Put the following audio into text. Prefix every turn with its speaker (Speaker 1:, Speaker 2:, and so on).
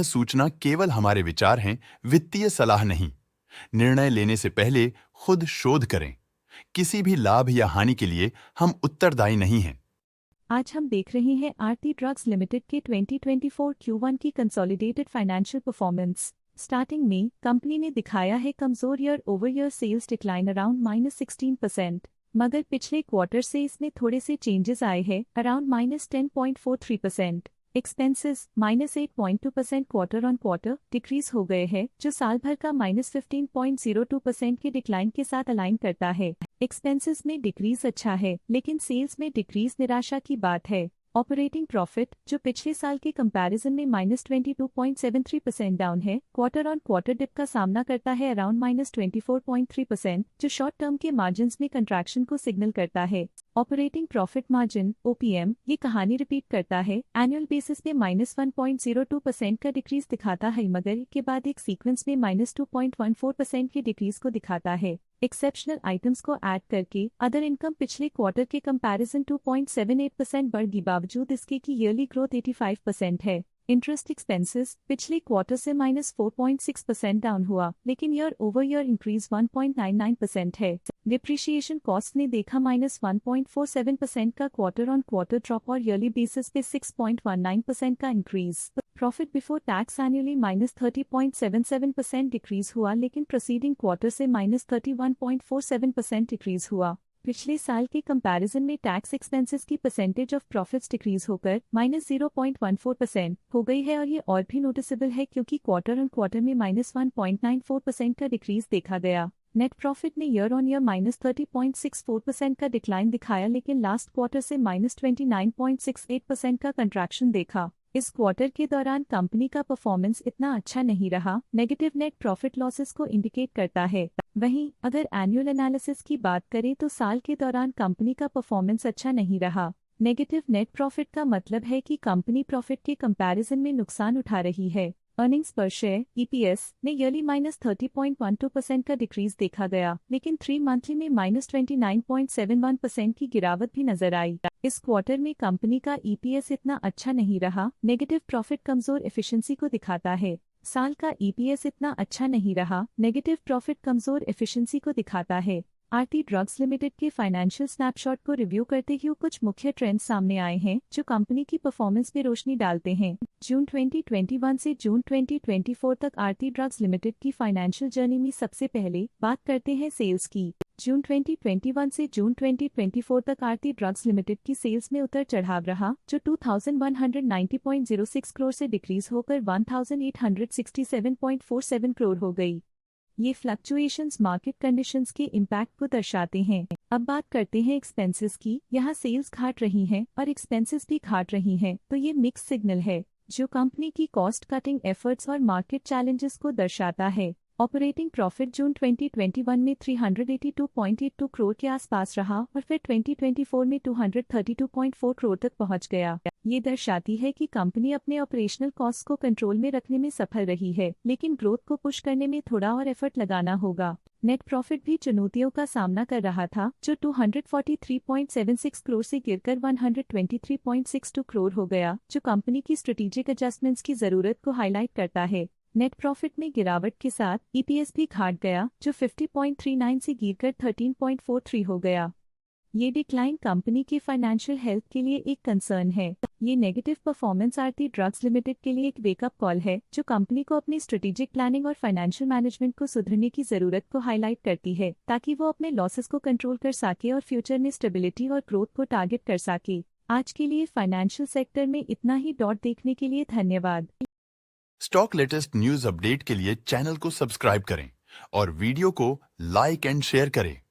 Speaker 1: सूचना केवल हमारे विचार हैं, वित्तीय सलाह नहीं। निर्णय लेने से पहले खुद शोध करें। किसी भी लाभ या हानि के लिए हम उत्तरदायी नहीं हैं।
Speaker 2: आज हम देख रहे हैं आरती ड्रग्स लिमिटेड के 2024 Q1 की कंसोलिडेटेड फाइनेंशियल परफॉर्मेंस। स्टार्टिंग में कंपनी ने दिखाया है कमजोर year over year sales decline around -16%, मगर पिछले क्वार्टर से इसमें थोड़े से चेंजेस आए हैं around -10.43%। Expenses -8.2% quarter on quarter decrease हो गए हैं, जो साल भर का -15.02% के डिक्लाइन के साथ अलाइन करता है। एक्सपेंसेस में डिक्रीज अच्छा है, लेकिन सेल्स में डिक्रीज निराशा की बात है। ऑपरेटिंग प्रॉफिट, जो पिछले साल के कंपैरिजन में -22.73% डाउन है, क्वार्टर ऑन क्वार्टर डिप का सामना करता है अराउंड -24.3%, जो शॉर्ट टर्म के मार्जिन्स में कंट्रैक्शन को सिग्नल करता है। ऑपरेटिंग प्रॉफिट मार्जिन (OPM) ये कहानी रिपीट करता है, एनुअल बेसिस पे -1.02% का डिक्रीज दिखाता है, मगर के बाद एक सीक्वेंस में -2.14% के डिक्रीज को दिखाता है। एक्सेप्शनल आइटम्स को ऐड करके अदर इनकम पिछले क्वार्टर के कंपैरिजन 2.78% बढ़ गई, बावजूद इसके की ईयरली ग्रोथ 85% है। इंटरेस्ट एक्सपेंसेस पिछले क्वार्टर से -4.6% डाउन हुआ, लेकिन ईयर ओवर ईयर इंक्रीज 1.99% है। डिप्रिशिएशन कॉस्ट ने देखा -1.47% का क्वार्टर ऑन क्वार्टर ड्रॉप और ईयरली बेसिस पे 6.19% का increase. Profit before tax annually -30.77% decrease हुआ, लेकिन प्रोसीडिंग क्वार्टर से -31.47% डिक्रीज हुआ। पिछले साल के कंपैरिजन में टैक्स एक्सपेंसेस की परसेंटेज ऑफ प्रॉफिट्स डिक्रीज होकर -0.14% हो गई है, और ये और भी नोटिसेबल है क्योंकि क्वार्टर ऑन क्वार्टर में -1.94% का डिक्रीज देखा गया। नेट प्रॉफिट ने ईयर ऑन ईयर -30.64% का डिक्लाइन दिखाया, लेकिन लास्ट क्वार्टर से -29.68% का कंट्रैक्शन देखा। इस क्वार्टर के दौरान कंपनी का परफॉर्मेंस इतना अच्छा नहीं रहा, नेगेटिव नेट प्रॉफिट लॉसेस को इंडिकेट करता है। वहीं अगर एनुअल एनालिसिस की बात करें तो साल के दौरान कंपनी का परफॉर्मेंस अच्छा नहीं रहा। नेगेटिव नेट प्रॉफिट का मतलब है कि कंपनी प्रॉफिट के कंपैरिजन में नुकसान उठा रही है। अर्निंग्स पर शेयर (EPS) ने ईयरली -30.12% का डिक्रीज देखा गया, लेकिन 3 मंथली में -29.71% की गिरावट भी नजर आई। इस क्वार्टर में कंपनी का EPS इतना अच्छा नहीं रहा, नेगेटिव प्रॉफिट कमजोर एफिशिएंसी को दिखाता है। साल का EPS इतना अच्छा नहीं रहा, नेगेटिव प्रॉफिट कमजोर एफिशिएंसी को दिखाता है। आरती ड्रग्स लिमिटेड के फाइनेंशियल स्नैपशॉट को रिव्यू करते हुए कुछ मुख्य ट्रेंड्स सामने आए हैं जो कंपनी की परफॉर्मेंस में रोशनी डालते हैं। जून 2021 से जून 2024 तक आरती ड्रग्स लिमिटेड की फाइनेंशियल जर्नी में सबसे पहले बात करते हैं सेल्स की। जून 2021 से जून 2024 तक आरती ड्रग्स लिमिटेड की सेल्स में उतर चढ़ाव रहा, जो 2190.06 करोड़ से डिक्रीज होकर 1867.47 करोड़ हो गई। ये फ्लक्चुएशंस मार्केट कंडीशंस के इम्पैक्ट को दर्शाते हैं। अब बात करते हैं एक्सपेंसेस की। यहाँ सेल्स घट रही हैं और एक्सपेंसेस भी घट रही हैं, तो ये मिक्स सिग्नल है जो कंपनी की कॉस्ट कटिंग एफर्ट्स और मार्केट चैलेंजेस को दर्शाता है। ऑपरेटिंग प्रॉफिट जून 2021 में 382.82 करोड़ के आसपास रहा और फिर 2024 में 232.4 करोड़ तक पहुंच गया। ये दर्शाती है कि कंपनी अपने ऑपरेशनल कॉस्ट को कंट्रोल में रखने में सफल रही है, लेकिन ग्रोथ को पुश करने में थोड़ा और एफर्ट लगाना होगा। नेट प्रॉफिट भी चुनौतियों का सामना कर रहा था, जो 243.76 करोड़ से गिरकर 123.62 करोड़ हो गया, जो कंपनी की स्ट्रेटेजिक एडजस्टमेंट्स की जरूरत को हाईलाइट करता है। नेट प्रॉफिट में गिरावट के साथ EPS भी घट गया, जो 50.39 से गिरकर 13.43 हो गया। ये डिक्लाइन कंपनी की फाइनेंशियल हेल्थ के लिए एक कंसर्न है। ये नेगेटिव परफॉर्मेंस आरती ड्रग्स लिमिटेड के लिए एक वेकअप कॉल है, जो कंपनी को अपनी स्ट्रेटेजिक प्लानिंग और फाइनेंशियल मैनेजमेंट को सुधरने की जरूरत को हाईलाइट करती है, ताकि वो अपने लॉसेस को कंट्रोल कर सके और फ्यूचर में स्टेबिलिटी और ग्रोथ को टारगेट कर सके। आज के लिए फाइनेंशियल सेक्टर में इतना ही। देखने के लिए धन्यवाद।
Speaker 1: स्टॉक लेटेस्ट न्यूज अपडेट के लिए चैनल को सब्सक्राइब करें और वीडियो को लाइक एंड शेयर करें।